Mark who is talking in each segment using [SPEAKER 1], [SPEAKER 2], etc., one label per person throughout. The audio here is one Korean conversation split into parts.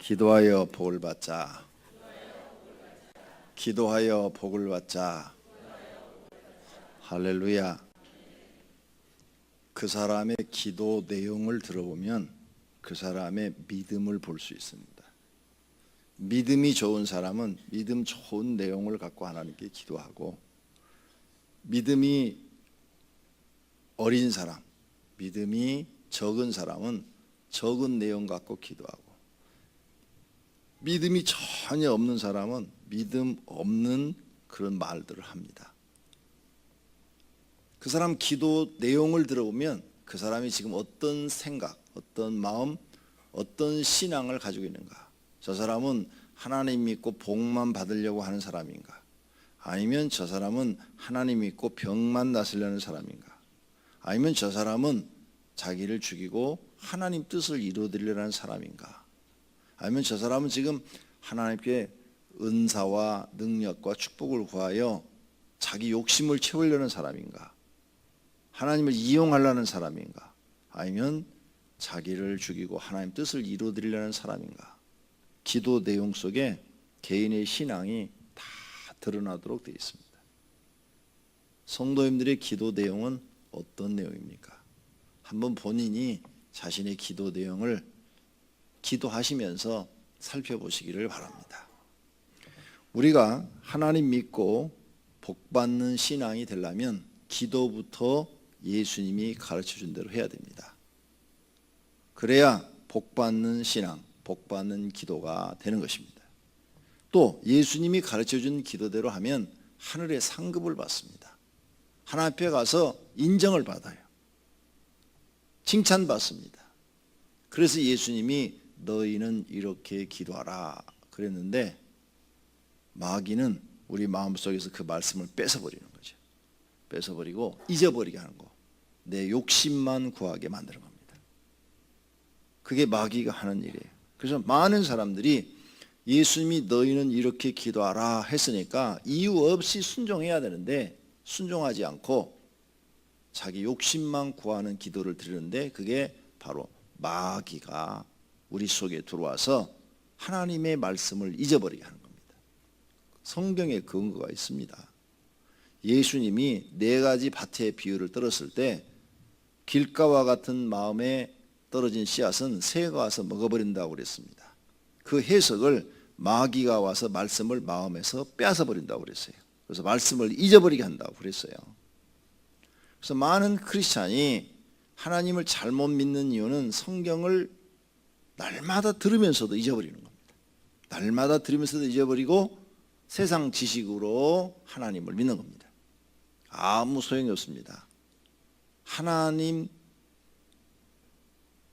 [SPEAKER 1] 기도하여 복을 받자. 기도하여 복을 받자. 할렐루야. 그 사람의 기도 내용을 들어보면 그 사람의 믿음을 볼 수 있습니다. 믿음이 좋은 사람은 믿음 좋은 내용을 갖고 하나님께 기도하고, 믿음이 어린 사람, 믿음이 적은 사람은 적은 내용 갖고 기도하고, 믿음이 전혀 없는 사람은 믿음 없는 그런 말들을 합니다. 그 사람 기도 내용을 들어보면 그 사람이 지금 어떤 생각, 어떤 마음, 어떤 신앙을 가지고 있는가. 저 사람은 하나님 믿고 복만 받으려고 하는 사람인가, 아니면 저 사람은 하나님 믿고 병만 나으려는 사람인가, 아니면 저 사람은 자기를 죽이고 하나님 뜻을 이루어드리려는 사람인가, 아니면 저 사람은 지금 하나님께 은사와 능력과 축복을 구하여 자기 욕심을 채우려는 사람인가, 하나님을 이용하려는 사람인가, 아니면 자기를 죽이고 하나님 뜻을 이루어드리려는 사람인가. 기도 내용 속에 개인의 신앙이 다 드러나도록 되어 있습니다. 성도님들의 기도 내용은 어떤 내용입니까? 한번 본인이 자신의 기도 내용을 기도하시면서 살펴보시기를 바랍니다. 우리가 하나님 믿고 복받는 신앙이 되려면 기도부터 예수님이 가르쳐준 대로 해야 됩니다. 그래야 복받는 신앙, 복받는 기도가 되는 것입니다. 또 예수님이 가르쳐준 기도대로 하면 하늘의 상급을 받습니다. 하나님 앞에 가서 인정을 받아요. 칭찬받습니다. 그래서 예수님이 너희는 이렇게 기도하라 그랬는데, 마귀는 우리 마음속에서 그 말씀을 뺏어버리는 거죠. 뺏어버리고 잊어버리게 하는 거, 내 욕심만 구하게 만드는 겁니다. 그게 마귀가 하는 일이에요. 그래서 많은 사람들이 예수님이 너희는 이렇게 기도하라 했으니까 이유 없이 순종해야 되는데 순종하지 않고 자기 욕심만 구하는 기도를 드리는데, 그게 바로 마귀가 우리 속에 들어와서 하나님의 말씀을 잊어버리게 하는 겁니다. 성경에 근거가 있습니다. 예수님이 4가지 밭의 비유를 들었을 때 길가와 같은 마음에 떨어진 씨앗은 새가 와서 먹어버린다고 그랬습니다. 그 해석을 마귀가 와서 말씀을 마음에서 빼앗아 버린다고 그랬어요. 그래서 말씀을 잊어버리게 한다고 그랬어요. 그래서 많은 크리스찬이 하나님을 잘못 믿는 이유는 성경을 날마다 들으면서도 잊어버리는 겁니다. 날마다 들으면서도 잊어버리고 세상 지식으로 하나님을 믿는 겁니다. 아무 소용이 없습니다. 하나님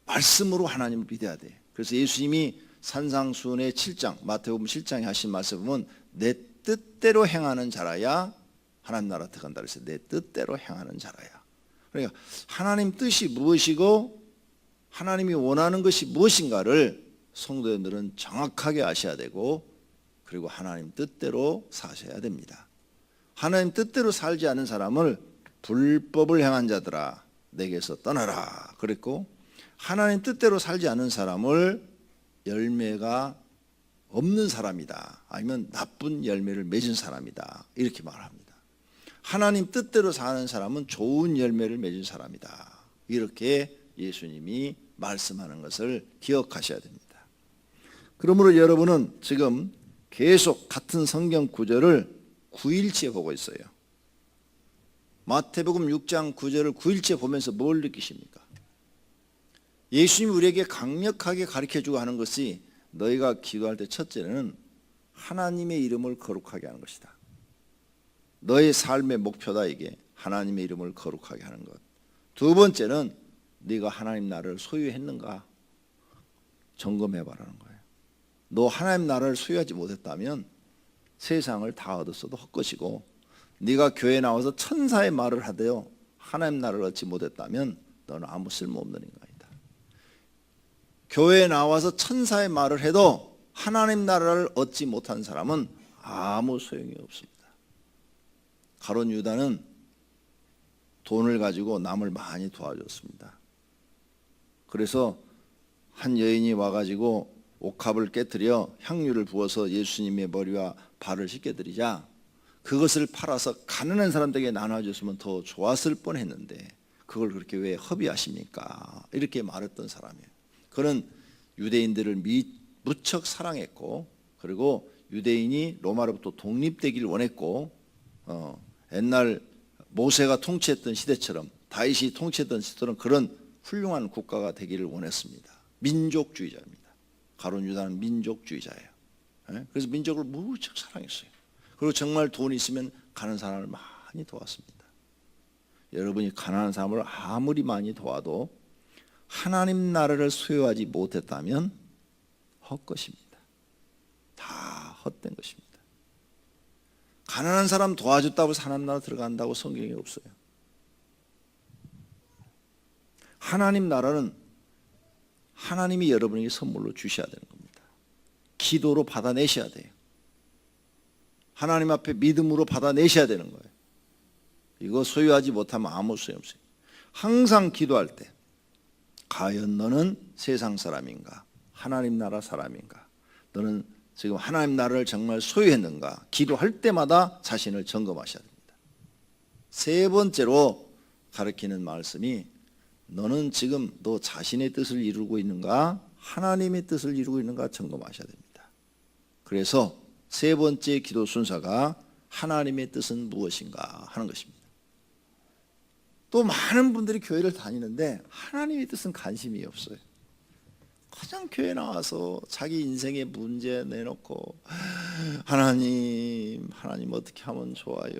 [SPEAKER 1] 말씀으로 하나님을 믿어야 돼. 그래서 예수님이 산상수훈의 7장, 마태복음 7장에 하신 말씀 보면 내 뜻대로 행하는 자라야 하나님 나라 들어간다 그랬어요. 내 뜻대로 행하는 자라야. 그러니까 하나님 뜻이 무엇이고 하나님이 원하는 것이 무엇인가를 성도님들은 정확하게 아셔야 되고, 그리고 하나님 뜻대로 사셔야 됩니다. 하나님 뜻대로 살지 않은 사람을 불법을 행한 자들아 내게서 떠나라 그랬고, 하나님 뜻대로 살지 않은 사람을 열매가 없는 사람이다, 아니면 나쁜 열매를 맺은 사람이다, 이렇게 말합니다. 하나님 뜻대로 사는 사람은 좋은 열매를 맺은 사람이다, 이렇게 예수님이 말씀하는 것을 기억하셔야 됩니다. 그러므로 여러분은 지금 계속 같은 성경 구절을 9일째 보고 있어요. 마태복음 6장 9절을 9일째 보면서 뭘 느끼십니까? 예수님이 우리에게 강력하게 가르쳐주고 하는 것이, 너희가 기도할 때 첫째는 하나님의 이름을 거룩하게 하는 것이다. 너의 삶의 목표다. 이게 하나님의 이름을 거룩하게 하는 것. 두 번째는 네가 하나님 나라를 소유했는가 점검해봐라는 거예요. 너 하나님 나라를 소유하지 못했다면 세상을 다 얻었어도 헛것이고, 네가 교회에 나와서 천사의 말을 하되어 하나님 나라를 얻지 못했다면 너는 아무 쓸모없는 인간이다. 교회에 나와서 천사의 말을 해도 하나님 나라를 얻지 못한 사람은 아무 소용이 없습니다. 가룟 유다는 돈을 가지고 남을 많이 도와줬습니다. 그래서 한 여인이 와가지고 옥합을 깨뜨려 향유를 부어서 예수님의 머리와 발을 씻겨드리자 그것을 팔아서 가난한 사람들에게 나눠줬으면 더 좋았을 뻔했는데 그걸 그렇게 왜 허비하십니까? 이렇게 말했던 사람이에요. 그는 유대인들을 무척 사랑했고 그리고 유대인이 로마로부터 독립되기를 원했고 옛날 모세가 통치했던 시대처럼 다윗이 통치했던 시대처럼 그런 훌륭한 국가가 되기를 원했습니다. 민족주의자입니다. 가룟 유다는 민족주의자예요. 그래서 민족을 무척 사랑했어요. 그리고 정말 돈이 있으면 가난한 사람을 많이 도왔습니다. 여러분이 가난한 사람을 아무리 많이 도와도 하나님 나라를 소유하지 못했다면 헛것입니다. 다 헛된 것입니다. 가난한 사람 도와줬다고 하나님 나라 들어간다고 성경에 없어요. 하나님 나라는 하나님이 여러분에게 선물로 주셔야 되는 겁니다. 기도로 받아내셔야 돼요. 하나님 앞에 믿음으로 받아내셔야 되는 거예요. 이거 소유하지 못하면 아무 소용없어요. 항상 기도할 때 과연 너는 세상 사람인가? 하나님 나라 사람인가? 너는 지금 하나님 나라를 정말 소유했는가? 기도할 때마다 자신을 점검하셔야 됩니다. 세 번째로 가르치는 말씀이 너는 지금 너 자신의 뜻을 이루고 있는가? 하나님의 뜻을 이루고 있는가 점검하셔야 됩니다. 그래서 세 번째 기도 순서가 하나님의 뜻은 무엇인가 하는 것입니다. 또 많은 분들이 교회를 다니는데 하나님의 뜻은 관심이 없어요. 그냥 교회 나와서 자기 인생의 문제 내놓고 하나님 어떻게 하면 좋아요?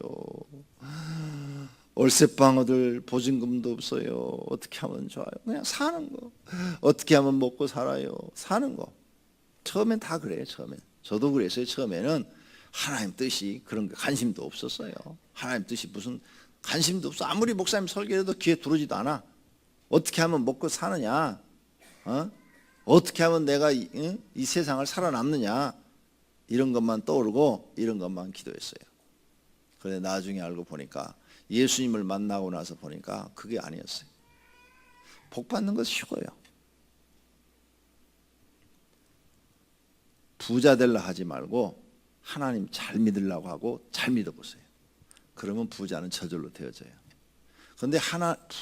[SPEAKER 1] 월세방 얻을 보증금도 없어요. 어떻게 하면 좋아요? 그냥 사는 거. 어떻게 하면 먹고 살아요? 사는 거. 처음엔 다 그래요. 처음엔. 저도 그랬어요. 처음에는 하나님 뜻이 그런 게 관심도 없었어요. 하나님 뜻이 무슨 관심도 없어. 아무리 목사님 설교해도 귀에 들어오지도 않아. 어떻게 하면 먹고 사느냐? 어떻게 하면 내가 이 세상을 살아남느냐? 이런 것만 떠오르고 이런 것만 기도했어요. 그런데 나중에 알고 보니까 예수님을 만나고 나서 보니까 그게 아니었어요. 복 받는 건 쉬워요. 부자 되려 하지 말고 하나님 잘 믿으려고 하고 잘 믿어보세요. 그러면 부자는 저절로 되어져요. 그런데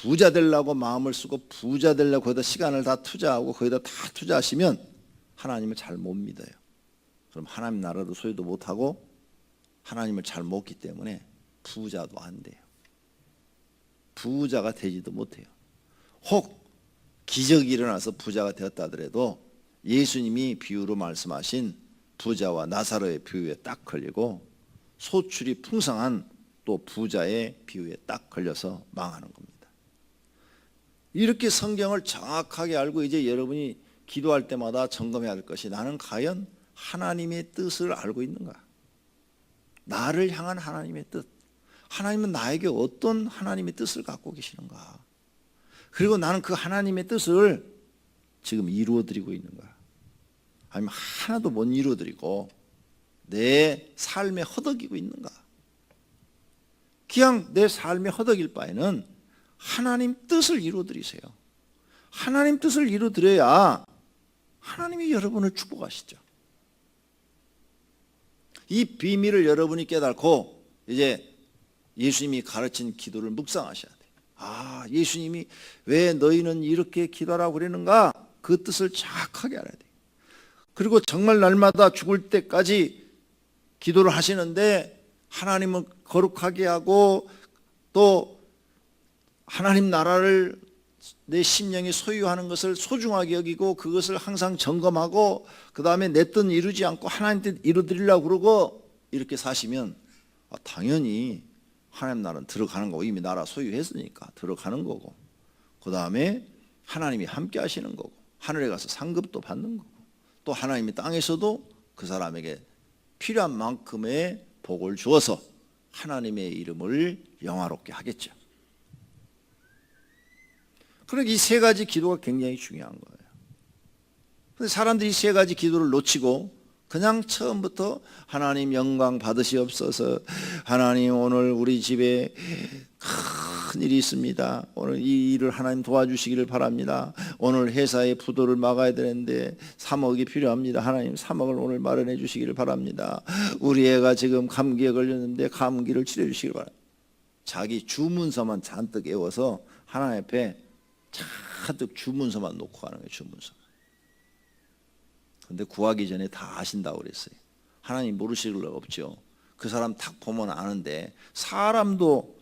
[SPEAKER 1] 부자 되려고 마음을 쓰고 부자 되려고 거기다 시간을 다 투자하고 거기다 다 투자하시면 하나님을 잘 못 믿어요. 그럼 하나님 나라도 소유도 못하고 하나님을 잘 못기 때문에 부자도 안 돼요. 부자가 되지도 못해요. 혹 기적이 일어나서 부자가 되었다 하더라도 예수님이 비유로 말씀하신 부자와 나사로의 비유에 딱 걸리고 소출이 풍성한 또 부자의 비유에 딱 걸려서 망하는 겁니다. 이렇게 성경을 정확하게 알고 이제 여러분이 기도할 때마다 점검해야 할 것이 나는 과연 하나님의 뜻을 알고 있는가? 나를 향한 하나님의 뜻. 하나님은 나에게 어떤 하나님의 뜻을 갖고 계시는가? 그리고 나는 그 하나님의 뜻을 지금 이루어드리고 있는가? 아니면 하나도 못 이루어드리고 내 삶에 허덕이고 있는가? 그냥 내 삶에 허덕일 바에는 하나님 뜻을 이루어드리세요. 하나님 뜻을 이루어드려야 하나님이 여러분을 축복하시죠. 이 비밀을 여러분이 깨닫고 이제 예수님이 가르친 기도를 묵상하셔야 돼요. 아, 예수님이 왜 너희는 이렇게 기도하라고 그랬는가? 그 뜻을 정확하게 알아야 돼요. 그리고 정말 날마다 죽을 때까지 기도를 하시는데 하나님은 거룩하게 하고 또 하나님 나라를 내 심령이 소유하는 것을 소중하게 여기고 그것을 항상 점검하고 그 다음에 내 뜻 이루지 않고 하나님 뜻 이루드리려고 그러고 이렇게 사시면 당연히 하나님 나라는 들어가는 거고 이미 나라 소유했으니까 들어가는 거고 그 다음에 하나님이 함께 하시는 거고 하늘에 가서 상급도 받는 거고 또 하나님이 땅에서도 그 사람에게 필요한 만큼의 복을 주어서 하나님의 이름을 영화롭게 하겠죠. 그러니까 이 세 가지 기도가 굉장히 중요한 거예요. 그런데 사람들이 이 세 가지 기도를 놓치고 그냥 처음부터 하나님 영광 받으시옵소서, 하나님 오늘 우리 집에 큰일이 있습니다. 오늘 이 일을 하나님 도와주시기를 바랍니다. 오늘 회사의 부도를 막아야 되는데 3억이 필요합니다. 하나님 3억을 오늘 마련해 주시기를 바랍니다. 우리 애가 지금 감기에 걸렸는데 감기를 치료해 주시기를 바랍니다. 자기 주문서만 잔뜩 외워서 하나님 앞에 잔뜩 주문서만 놓고 가는 거예요. 주문서. 근데 구하기 전에 다 아신다고 그랬어요. 하나님 모르실 리 없죠. 그 사람 딱 보면 아는데, 사람도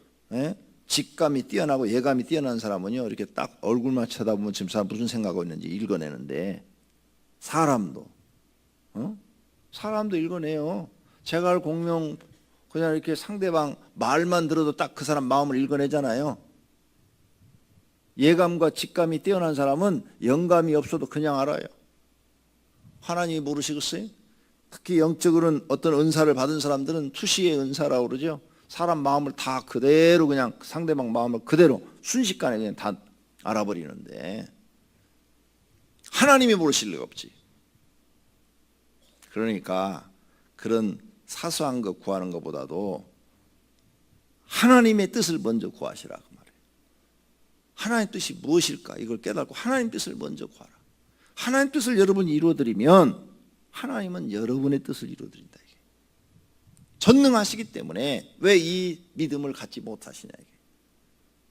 [SPEAKER 1] 직감이 뛰어나고 예감이 뛰어난 사람은요, 이렇게 딱 얼굴만 쳐다보면 지금 사람 무슨 생각하고 있는지 읽어내는데, 사람도 읽어내요. 제갈 공명 그냥 이렇게 상대방 말만 들어도 딱 그 사람 마음을 읽어내잖아요. 예감과 직감이 뛰어난 사람은 영감이 없어도 그냥 알아요. 하나님이 모르시겠어요? 특히 영적으로는 어떤 은사를 받은 사람들은 투시의 은사라고 그러죠. 사람 마음을 다 그대로, 그냥 상대방 마음을 그대로 순식간에 그냥 다 알아버리는데, 하나님이 모르실 리가 없지. 그러니까 그런 사소한 것 구하는 것보다도 하나님의 뜻을 먼저 구하시라 그 말이에요. 하나님 뜻이 무엇일까 이걸 깨닫고 하나님 뜻을 먼저 구하라. 하나님 뜻을 여러분이 이루어드리면 하나님은 여러분의 뜻을 이루어드린다. 이게. 전능하시기 때문에 왜 이 믿음을 갖지 못하시냐. 이게.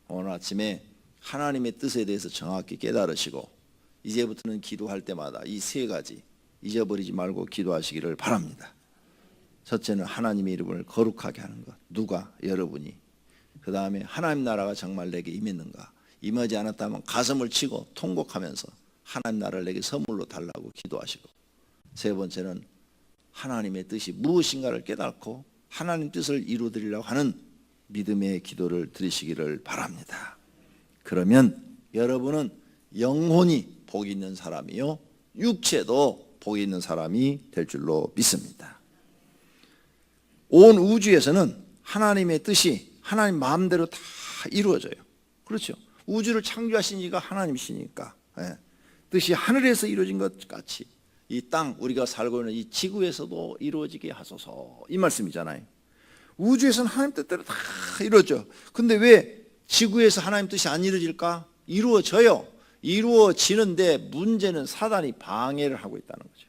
[SPEAKER 1] 오늘 아침에 하나님의 뜻에 대해서 정확히 깨달으시고 이제부터는 기도할 때마다 이 세 가지 잊어버리지 말고 기도하시기를 바랍니다. 첫째는 하나님의 이름을 거룩하게 하는 것. 누가? 여러분이. 그 다음에 하나님 나라가 정말 내게 임했는가. 임하지 않았다면 가슴을 치고 통곡하면서 하나님 나라를 내게 선물로 달라고 기도하시고, 세 번째는 하나님의 뜻이 무엇인가를 깨닫고 하나님 뜻을 이루어드리려고 하는 믿음의 기도를 드리시기를 바랍니다. 그러면 여러분은 영혼이 복이 있는 사람이요, 육체도 복이 있는 사람이 될 줄로 믿습니다. 온 우주에서는 하나님의 뜻이 하나님 마음대로 다 이루어져요. 그렇죠? 우주를 창조하신 이가 하나님이시니까 뜻이 하늘에서 이루어진 것 같이 이 땅, 우리가 살고 있는 이 지구에서도 이루어지게 하소서, 이 말씀이잖아요. 우주에서는 하나님 뜻대로 다 이루어져. 근데 왜 지구에서 하나님 뜻이 안 이루어질까? 이루어져요. 이루어지는데 문제는 사단이 방해를 하고 있다는 거죠.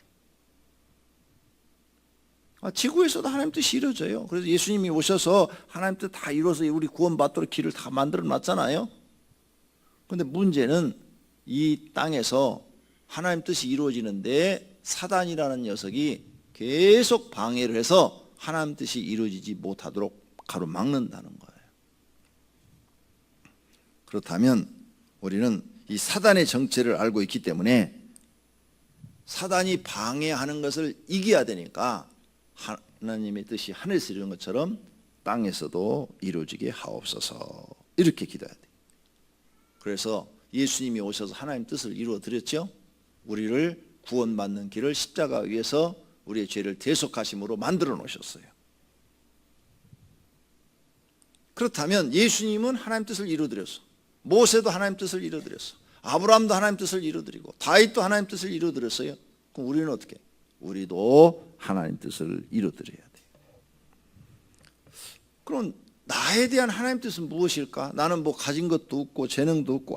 [SPEAKER 1] 지구에서도 하나님 뜻이 이루어져요. 그래서 예수님이 오셔서 하나님 뜻 다 이루어서 우리 구원받도록 길을 다 만들어 놨잖아요. 근데 문제는 이 땅에서 하나님 뜻이 이루어지는데 사단이라는 녀석이 계속 방해를 해서 하나님 뜻이 이루어지지 못하도록 가로막는다는 거예요. 그렇다면 우리는 이 사단의 정체를 알고 있기 때문에 사단이 방해하는 것을 이겨야 되니까 하나님의 뜻이 하늘에서 이루어진 것처럼 땅에서도 이루어지게 하옵소서, 이렇게 기도해야 돼요. 그래서 예수님이 오셔서 하나님 뜻을 이루어 드렸죠. 우리를 구원받는 길을 십자가 위에서 우리의 죄를 대속하심으로 만들어 놓으셨어요. 그렇다면 예수님은 하나님 뜻을 이루어 드렸어. 모세도 하나님 뜻을 이루어 드렸어. 아브라함도 하나님 뜻을 이루어 드리고 다윗도 하나님 뜻을 이루어 드렸어요. 그럼 우리는 어떻게? 우리도 하나님 뜻을 이루어 드려야 돼요. 그럼 나에 대한 하나님 뜻은 무엇일까? 나는 뭐 가진 것도 없고 재능도 없고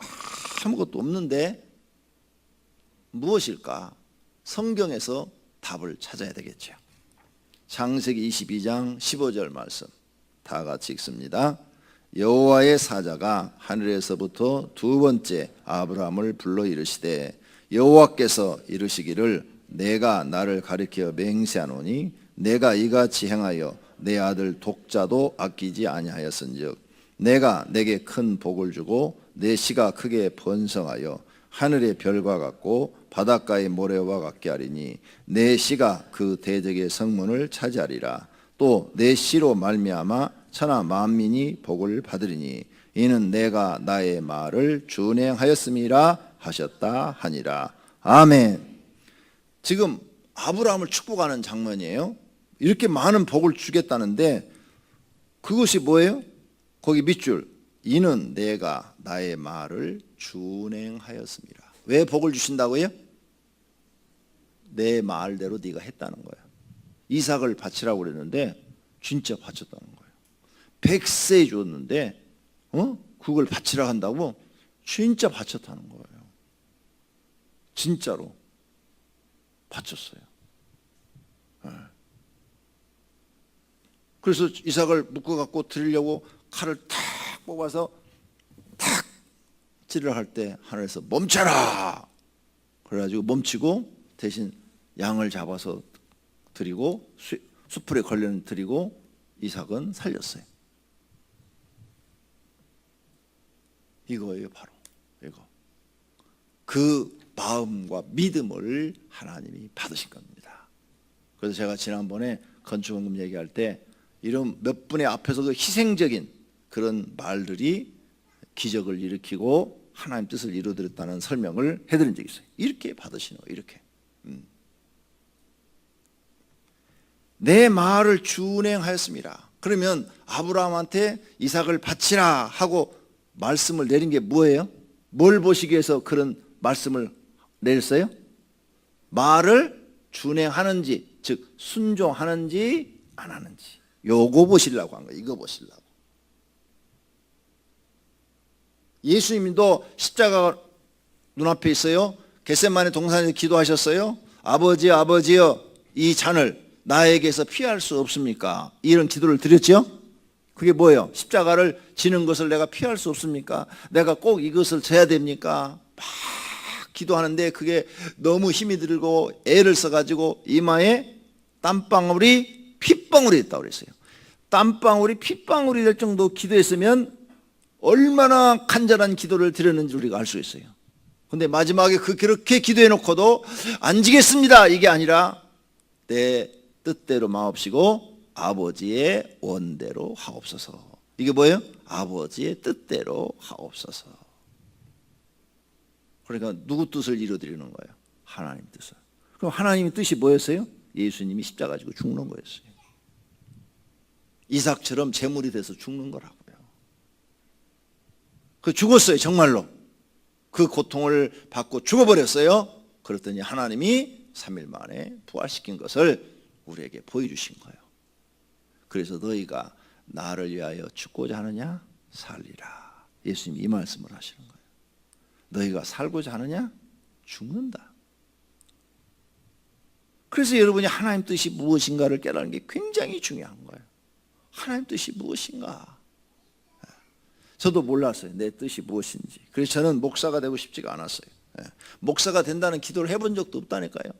[SPEAKER 1] 아무것도 없는데 무엇일까? 성경에서 답을 찾아야 되겠죠. 창세기 22장 15절 말씀 다 같이 읽습니다. 여호와의 사자가 하늘에서부터 두 번째 아브라함을 불러 이르시되 여호와께서 이르시기를 내가 나를 가리켜 맹세하노니 내가 이같이 행하여 내 아들 독자도 아끼지 아니하였은즉 내가 내게 큰 복을 주고 내 씨가 크게 번성하여 하늘의 별과 같고 바닷가의 모래와 같게 하리니 내 씨가 그 대적의 성문을 차지하리라. 또 내 씨로 말미암아 천하 만민이 복을 받으리니 이는 내가 나의 말을 준행하였음이라 하셨다 하니라. 아멘. 지금 아브라함을 축복하는 장면이에요. 이렇게 많은 복을 주겠다는데 그것이 뭐예요? 거기 밑줄, 이는 내가 나의 말을 준행하였습니다. 왜 복을 주신다고요? 내 말대로 네가 했다는 거야. 이삭을 바치라고 그랬는데 진짜 바쳤다는 거예요. 100세 줬는데 그걸 바치라 한다고 진짜 바쳤다는 거예요. 진짜로 바쳤어요. 그래서 이삭을 묶어갖고 드리려고 칼을 탁 뽑아서 탁 찌르려 할 때 하늘에서 멈춰라! 그래가지고 멈추고 대신 양을 잡아서 드리고 수풀에 걸려는 드리고 이삭은 살렸어요. 이거예요, 바로 이거. 그 마음과 믿음을 하나님이 받으신 겁니다. 그래서 제가 지난번에 건축원금 얘기할 때 이런 몇 분의 앞에서 그 희생적인 그런 말들이 기적을 일으키고 하나님 뜻을 이루어드렸다는 설명을 해드린 적이 있어요. 이렇게 받으시는 거예요. 이렇게. 내 말을 준행하였습니다. 그러면 아브라함한테 이삭을 바치라 하고 말씀을 내린 게 뭐예요? 뭘 보시기 위해서 그런 말씀을 내렸어요? 말을 준행하는지, 즉 순종하는지 안 하는지, 요거 보시려고 한 거예요. 이거 보시려고. 예수님도 십자가가 눈앞에 있어요. 겟세마네 동산에서 기도하셨어요. 아버지여, 아버지여, 이 잔을 나에게서 피할 수 없습니까? 이런 기도를 드렸죠. 그게 뭐예요? 십자가를 지는 것을 내가 피할 수 없습니까? 내가 꼭 이것을 져야 됩니까? 막 기도하는데 그게 너무 힘이 들고 애를 써가지고 이마에 땀방울이 핏방울이 됐다고 그랬어요. 땀방울이 핏방울이 될 정도 기도했으면 얼마나 간절한 기도를 드렸는지 우리가 알 수 있어요. 근데 마지막에 그렇게 기도해놓고도 안 지겠습니다 이게 아니라 내 뜻대로 마옵시고 아버지의 원대로 하옵소서. 이게 뭐예요? 아버지의 뜻대로 하옵소서. 그러니까 누구 뜻을 이루어드리는 거예요? 하나님 뜻을. 그럼 하나님의 뜻이 뭐였어요? 예수님이 십자가 지고 죽는 거였어요. 이삭처럼 제물이 돼서 죽는 거라고요. 그 죽었어요. 정말로. 그 고통을 받고 죽어버렸어요. 그랬더니 하나님이 3일 만에 부활시킨 것을 우리에게 보여주신 거예요. 그래서 너희가 나를 위하여 죽고자 하느냐? 살리라. 예수님이 이 말씀을 하시는 거예요. 너희가 살고자 하느냐? 죽는다. 그래서 여러분이 하나님 뜻이 무엇인가를 깨달는 게 굉장히 중요한 거예요. 하나님 뜻이 무엇인가? 저도 몰랐어요. 내 뜻이 무엇인지. 그래서 저는 목사가 되고 싶지가 않았어요. 목사가 된다는 기도를 해본 적도 없다니까요.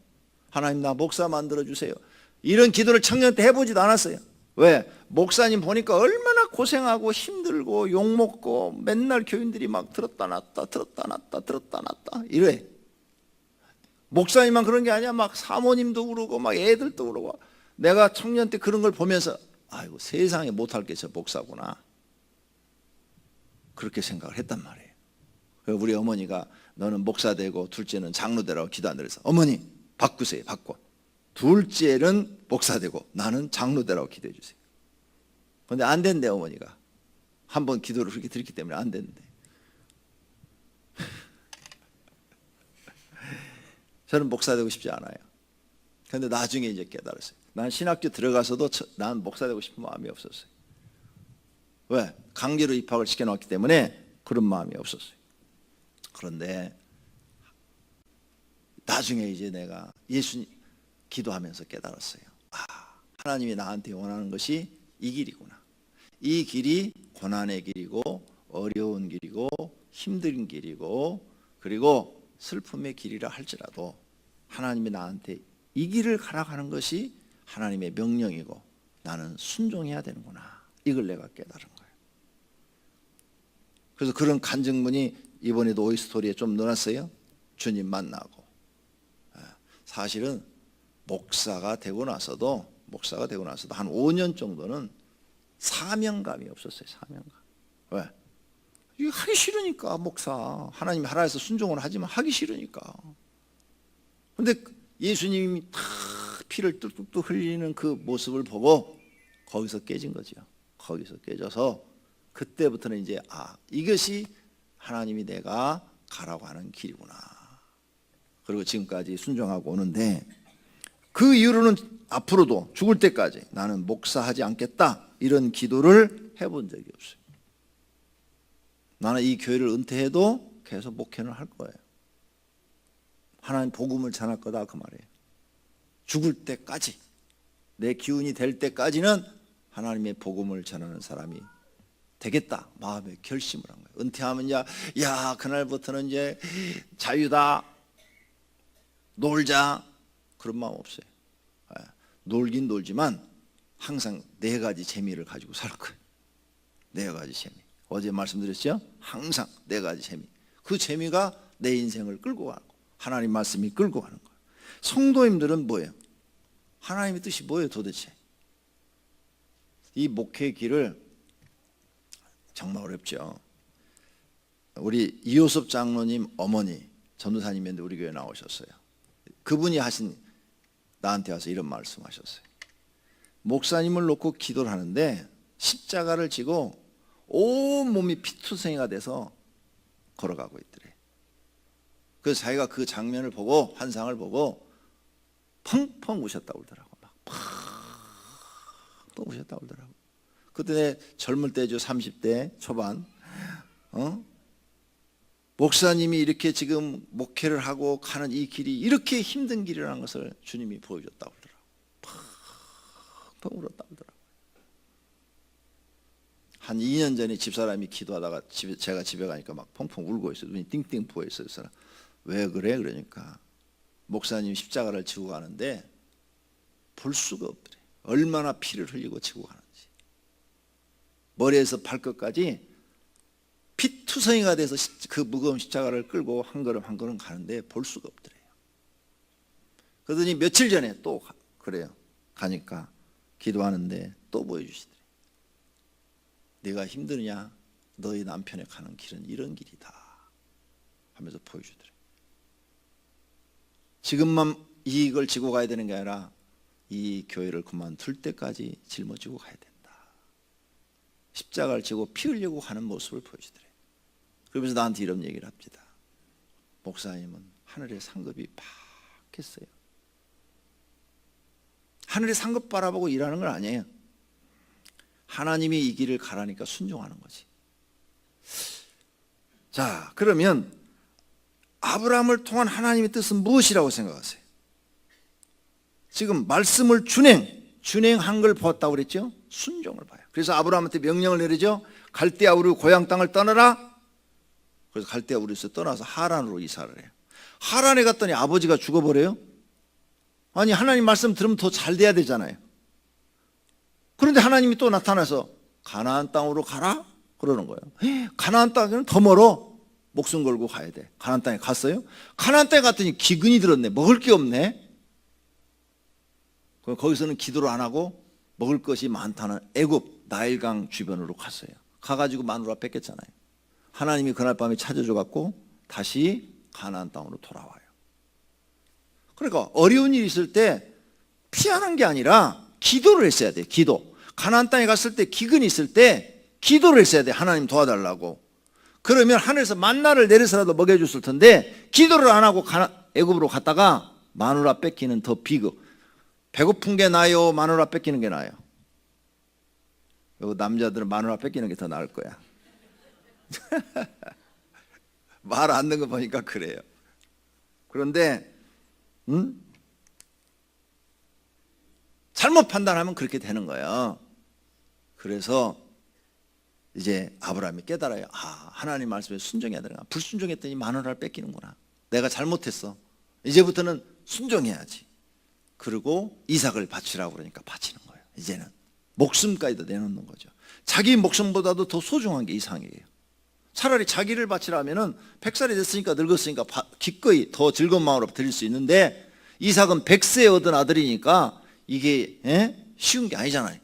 [SPEAKER 1] 하나님 나 목사 만들어주세요. 이런 기도를 청년 때 해보지도 않았어요. 왜? 목사님 보니까 얼마나 고생하고 힘들고 욕먹고 맨날 교인들이 막 들었다 놨다 들었다 놨다 들었다 놨다 이래. 목사님만 그런 게 아니야. 막 사모님도 그러고 막 애들도 그러고. 내가 청년 때 그런 걸 보면서 아이고 세상에 못할 게 저 목사구나. 그렇게 생각을 했단 말이에요. 우리 어머니가 너는 목사 되고 둘째는 장로 되라고 기도한다 그래서 어머니 바꾸세요. 바꿔. 둘째는 목사 되고 나는 장로 되라고 기도해 주세요. 그런데 안 된대 어머니가. 한번 기도를 그렇게 드렸기 때문에 안 된대. 저는 목사 되고 싶지 않아요. 그런데 나중에 이제 깨달았어요. 난 신학교 들어가서도 난 목사 되고 싶은 마음이 없었어요. 왜? 강제로 입학을 시켜놨기 때문에 그런 마음이 없었어요. 그런데 나중에 이제 내가 예수님 기도하면서 깨달았어요. 하나님이 나한테 원하는 것이 이 길이구나. 이 길이 고난의 길이고 어려운 길이고 힘든 길이고 그리고 슬픔의 길이라 할지라도 하나님이 나한테 이 길을 가라고 하는 것이 하나님의 명령이고 나는 순종해야 되는구나. 이걸 내가 깨달은 거예요. 그래서 그런 간증문이 이번에도 오이스토리에 좀 넣어놨어요. 주님 만나고. 사실은 목사가 되고 나서도 한 5년 정도는 사명감이 없었어요. 사명감. 왜? 이거 하기 싫으니까 목사. 하나님이 하라 해서 순종을 하지만 하기 싫으니까. 그런데 예수님이 다 피를 뚝뚝뚝 흘리는 그 모습을 보고 거기서 깨진 거죠. 거기서 깨져서 그때부터는 이제 이것이 하나님이 내가 가라고 하는 길이구나. 그리고 지금까지 순종하고 오는데 그 이후로는 앞으로도 죽을 때까지 나는 목사하지 않겠다 이런 기도를 해본 적이 없어요. 나는 이 교회를 은퇴해도 계속 목회는 할 거예요. 하나님 복음을 전할 거다 그 말이에요. 죽을 때까지, 내 기운이 될 때까지는 하나님의 복음을 전하는 사람이 되겠다 마음에 결심을 한 거예요. 은퇴하면 야 그날부터는 이제 자유다, 놀자, 그런 마음 없어요. 놀긴 놀지만 항상 네 가지 재미를 가지고 살 거예요. 네 가지 재미. 어제 말씀드렸죠? 항상 네 가지 재미. 그 재미가 내 인생을 끌고 가는 거예요. 하나님 말씀이 끌고 가는 거예요. 성도님들은 뭐예요? 하나님의 뜻이 뭐예요 도대체? 이 목회의 길을 정말 어렵죠. 우리 이호섭 장로님 어머니 전도사님인데 우리 교회 나오셨어요. 그분이 나한테 와서 이런 말씀하셨어요. 목사님을 놓고 기도를 하는데 십자가를 지고 온 몸이 피투성이가 돼서 걸어가고 있더래. 그래서 자기가 그 장면을 보고, 환상을 보고 펑펑 우셨다고 그러더라고. 막 펑펑 우셨다고 그러더라고. 그때 젊을 때죠. 30대 초반. 목사님이 이렇게 지금 목회를 하고 가는 이 길이 이렇게 힘든 길이라는 것을 주님이 보여줬다고 그러더라고. 펑펑 울었다고 그러더라고. 한 2년 전에 집사람이 기도하다가 제가 집에 가니까 막 펑펑 울고 있어요. 눈이 띵띵 부어 있어요. 그래서 왜 그래? 그러니까 목사님이 십자가를 지고 가는데 볼 수가 없더래. 얼마나 피를 흘리고 지고 가는지. 머리에서 발끝까지 피투성이가 돼서 그 무거운 십자가를 끌고 한 걸음 한 걸음 가는데 볼 수가 없더래요. 그러더니 며칠 전에 또 그래요. 가니까 기도하는데 또 보여주시더래요. 네가 힘드냐? 너희 남편의 가는 길은 이런 길이다 하면서 보여주더래요. 지금만 이익을 지고 가야 되는 게 아니라 이 교회를 그만둘 때까지 짊어지고 가야 된다. 십자가를 지고 피 흘리고 가는 모습을 보여주더래요. 그러면서 나한테 이런 얘기를 합니다. 목사님은 하늘의 상급이 팍했어요. 하늘의 상급 바라보고 일하는 건 아니에요. 하나님이 이 길을 가라니까 순종하는 거지. 자, 그러면 아브라함을 통한 하나님의 뜻은 무엇이라고 생각하세요? 지금 말씀을 준행한 걸 보았다고 그랬죠? 순종을 봐요. 그래서 아브라함한테 명령을 내리죠. 갈대아 우리 고향 땅을 떠나라. 그래서 갈대아 우리에서 떠나서 하란으로 이사를 해요. 하란에 갔더니 아버지가 죽어버려요. 아니 하나님 말씀 들으면 더 잘 돼야 되잖아요. 그런데 하나님이 또 나타나서 가나안 땅으로 가라 그러는 거예요. 가나안 땅은 더 멀어. 목숨 걸고 가야 돼. 가나안 땅에 갔어요. 가나안 땅에 갔더니 기근이 들었네. 먹을 게 없네. 거기서는 기도를 안 하고 먹을 것이 많다는 애굽 나일강 주변으로 갔어요. 가가지고 마누라 뺏겼잖아요. 하나님이 그날 밤에 찾아줘 갖고 다시 가나안 땅으로 돌아와요. 그러니까 어려운 일이 있을 때 피하는 게 아니라 기도를 했어야 돼요. 기도. 가나안 땅에 갔을 때 기근이 있을 때 기도를 했어야 돼. 하나님 도와달라고. 그러면 하늘에서 만나를 내려서라도 먹여줬을 텐데 기도를 안 하고 애굽으로 갔다가 마누라 뺏기는 더 비극. 배고픈 게 나아요? 마누라 뺏기는 게 나아요? 남자들은 마누라 뺏기는 게 더 나을 거야. 말 안 듣는 거 보니까 그래요. 그런데 잘못 판단하면 그렇게 되는 거예요. 그래서 이제 아브라함이 깨달아요. 하나님 말씀에 순종해야 되나. 불순종했더니 마누라를 뺏기는구나. 내가 잘못했어. 이제부터는 순종해야지. 그리고 이삭을 바치라고 그러니까 바치는 거예요. 이제는 목숨까지도 내놓는 거죠. 자기 목숨보다도 더 소중한 게 이삭이에요. 차라리 자기를 바치라면은 100살이 됐으니까 늙었으니까 기꺼이 더 즐거운 마음으로 드릴 수 있는데 이삭은 100세에 얻은 아들이니까 이게 쉬운 게 아니잖아요.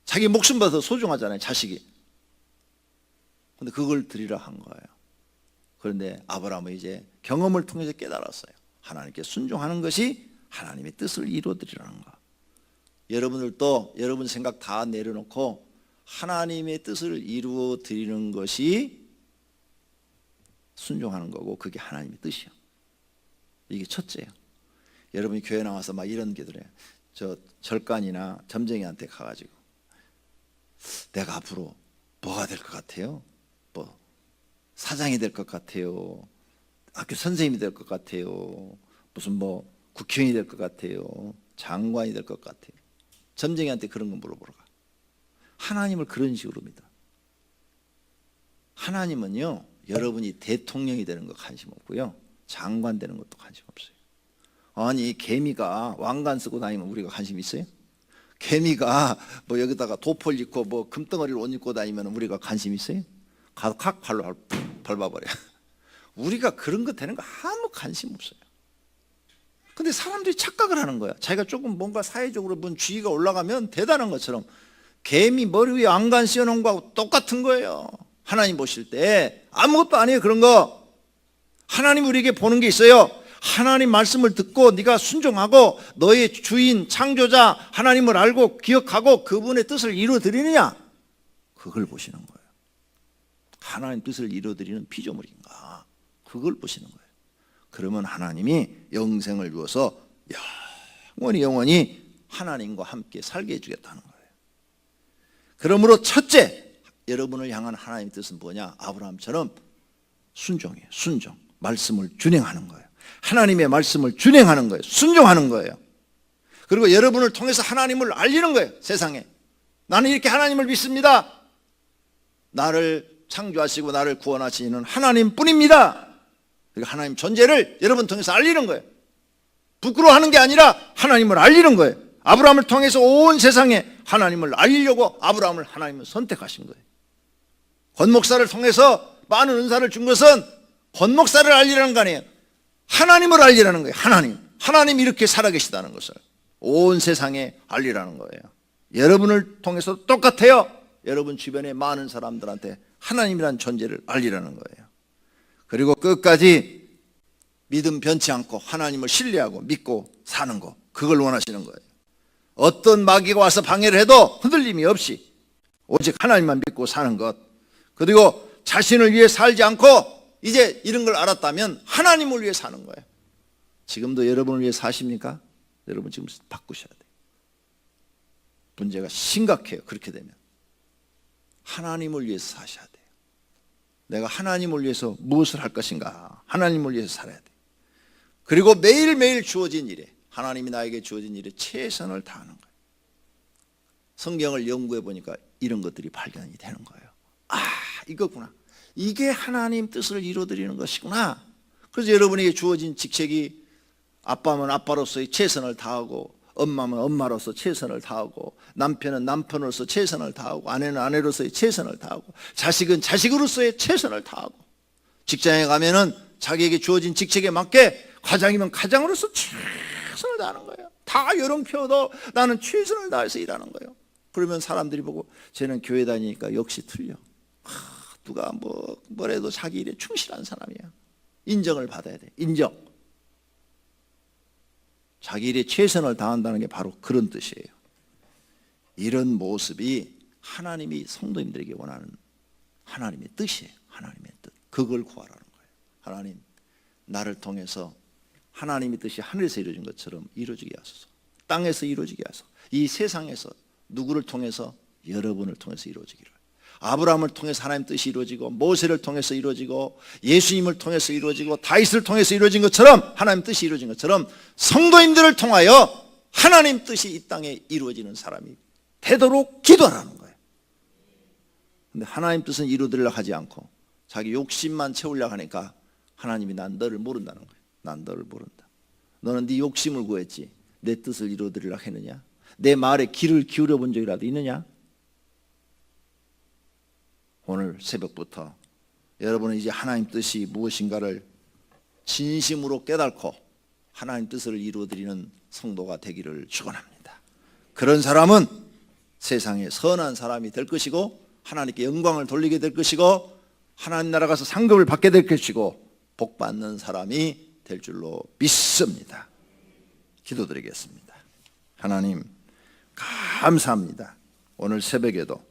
[SPEAKER 1] 자기 목숨보다 더 소중하잖아요. 자식이. 근데 그걸 드리라 한 거예요. 그런데 아브라함은 이제 경험을 통해서 깨달았어요. 하나님께 순종하는 것이 하나님의 뜻을 이루어드리라는 거. 여러분들도 여러분 생각 다 내려놓고 하나님의 뜻을 이루어드리는 것이 순종하는 거고 그게 하나님의 뜻이요. 이게 첫째예요. 여러분이 교회 나와서 막 이런 기도를 해요. 저 절간이나 점쟁이한테 가가지고 내가 앞으로 뭐가 될 것 같아요? 사장이 될 것 같아요. 학교 선생님이 될 것 같아요. 무슨 뭐 국회의원이 될 것 같아요. 장관이 될 것 같아요. 점쟁이한테 그런 거 물어보러 가. 하나님을 그런 식으로 믿어. 하나님은요, 여러분이 대통령이 되는 거 관심 없고요, 장관 되는 것도 관심 없어요. 아니, 개미가 왕관 쓰고 다니면 우리가 관심 있어요? 개미가 뭐 여기다가 도포를 입고 뭐 금덩어리를 옷 입고 다니면 우리가 관심 있어요? 가서 칵 발로 밟아버려. 우리가 그런 거 되는 거 아무 관심 없어요. 근데 사람들이 착각을 하는 거야. 자기가 조금 뭔가 사회적으로 뭔 주의가 올라가면 대단한 것처럼 개미 머리 위에 왕관 씌워놓은 거하고 똑같은 거예요. 하나님 보실 때 아무것도 아니에요. 그런 거. 하나님 우리에게 보는 게 있어요. 하나님 말씀을 듣고 네가 순종하고 너의 주인 창조자 하나님을 알고 기억하고 그분의 뜻을 이루어드리느냐, 그걸 보시는 거예요. 하나님 뜻을 이루어드리는 피조물인가, 그걸 보시는 거예요. 그러면 하나님이 영생을 주어서 영원히 하나님과 함께 살게 해주겠다는 거예요. 그러므로 첫째, 여러분을 향한 하나님의 뜻은 뭐냐? 아브라함처럼 순종이에요. 순종. 말씀을 준행하는 거예요. 하나님의 말씀을 준행하는 거예요. 순종하는 거예요. 그리고 여러분을 통해서 하나님을 알리는 거예요. 세상에. 나는 이렇게 하나님을 믿습니다. 나를 창조하시고 나를 구원하시는 하나님뿐입니다. 그리고 하나님 존재를 여러분 통해서 알리는 거예요. 부끄러워하는 게 아니라 하나님을 알리는 거예요. 아브라함을 통해서 온 세상에 하나님을 알리려고 아브라함을 하나님은 선택하신 거예요. 권목사를 통해서 많은 은사를 준 것은 권목사를 알리라는 거 아니에요. 하나님을 알리라는 거예요. 하나님 이렇게 살아계시다는 것을 온 세상에 알리라는 거예요. 여러분을 통해서 똑같아요. 여러분 주변의 많은 사람들한테 하나님이라는 존재를 알리라는 거예요. 그리고 끝까지 믿음 변치 않고 하나님을 신뢰하고 믿고 사는 거, 그걸 원하시는 거예요. 어떤 마귀가 와서 방해를 해도 흔들림이 없이 오직 하나님만 믿고 사는 것. 그리고 자신을 위해 살지 않고 이제 이런 걸 알았다면 하나님을 위해 사는 거예요. 지금도 여러분을 위해 사십니까? 여러분 지금 바꾸셔야 돼요. 문제가 심각해요. 그렇게 되면 하나님을 위해서 사셔야 돼요. 내가 하나님을 위해서 무엇을 할 것인가? 하나님을 위해서 살아야 돼요. 그리고 매일매일 주어진 일에, 하나님이 나에게 주어진 일에 최선을 다하는 거예요. 성경을 연구해 보니까 이런 것들이 발견이 되는 거예요. 아, 이거구나. 이게 하나님 뜻을 이루어드리는 것이구나. 그래서 여러분에게 주어진 직책이 아빠면 아빠로서의 최선을 다하고, 엄마면 엄마로서 최선을 다하고, 남편은 남편으로서 최선을 다하고, 아내는 아내로서의 최선을 다하고, 자식은 자식으로서의 최선을 다하고, 직장에 가면은 자기에게 주어진 직책에 맞게 과장이면 과장으로서 최선을 다하는 거예요. 다 여론 펴도 나는 최선을 다해서 일하는 거예요. 그러면 사람들이 보고 쟤는 교회 다니니까 역시 틀려. 누가 뭐래도 자기 일에 충실한 사람이야. 인정을 받아야 돼. 인정. 자기 일에 최선을 다한다는 게 바로 그런 뜻이에요. 이런 모습이 하나님이 성도님들에게 원하는 하나님의 뜻이에요. 하나님의 뜻. 그걸 구하라는 거예요. 하나님, 나를 통해서 하나님의 뜻이 하늘에서 이루어진 것처럼 이루어지게 하소서. 땅에서 이루어지게 하소서. 이 세상에서 누구를 통해서? 여러분을 통해서 이루어지기를. 아브라함을 통해서 하나님 뜻이 이루어지고, 모세를 통해서 이루어지고, 예수님을 통해서 이루어지고, 다윗을 통해서 이루어진 것처럼, 하나님 뜻이 이루어진 것처럼 성도님들을 통하여 하나님 뜻이 이 땅에 이루어지는 사람이 되도록 기도하라는 거예요. 근데 하나님 뜻은 이루어지려고 하지 않고 자기 욕심만 채우려고 하니까 하나님이 난 너를 모른다는 거예요. 난 너를 모른다. 너는 네 욕심을 구했지 내 뜻을 이루어드리려고 했느냐? 내 말에 귀를 기울여 본 적이라도 있느냐? 오늘 새벽부터 여러분은 이제 하나님 뜻이 무엇인가를 진심으로 깨닫고 하나님 뜻을 이루어드리는 성도가 되기를 축원합니다. 그런 사람은 세상에 선한 사람이 될 것이고, 하나님께 영광을 돌리게 될 것이고, 하나님 나라 가서 상급을 받게 될 것이고, 복 받는 사람이 될 줄로 믿습니다. 기도드리겠습니다. 하나님 감사합니다. 오늘 새벽에도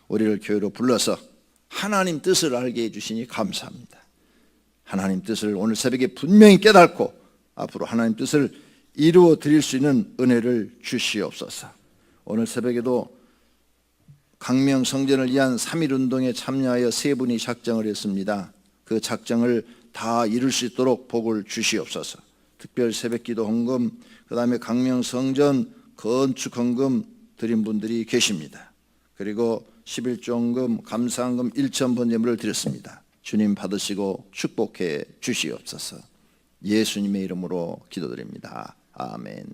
[SPEAKER 1] 우리를 교회로 불러서 하나님 뜻을 알게 해주시니 감사합니다. 하나님 뜻을 오늘 새벽에 분명히 깨닫고 앞으로 하나님 뜻을 이루어 드릴 수 있는 은혜를 주시옵소서. 오늘 새벽에도 강명 성전을 위한 3.1운동에 참여하여 세 분이 작정을 했습니다. 그 작정을 다 이룰 수 있도록 복을 주시옵소서. 특별 새벽기도 헌금, 그 다음에 강명성전 건축 헌금 드린 분들이 계십니다. 그리고 11조 헌금, 감사헌금 1,000번 예물을 드렸습니다. 주님 받으시고 축복해 주시옵소서. 예수님의 이름으로 기도드립니다. 아멘.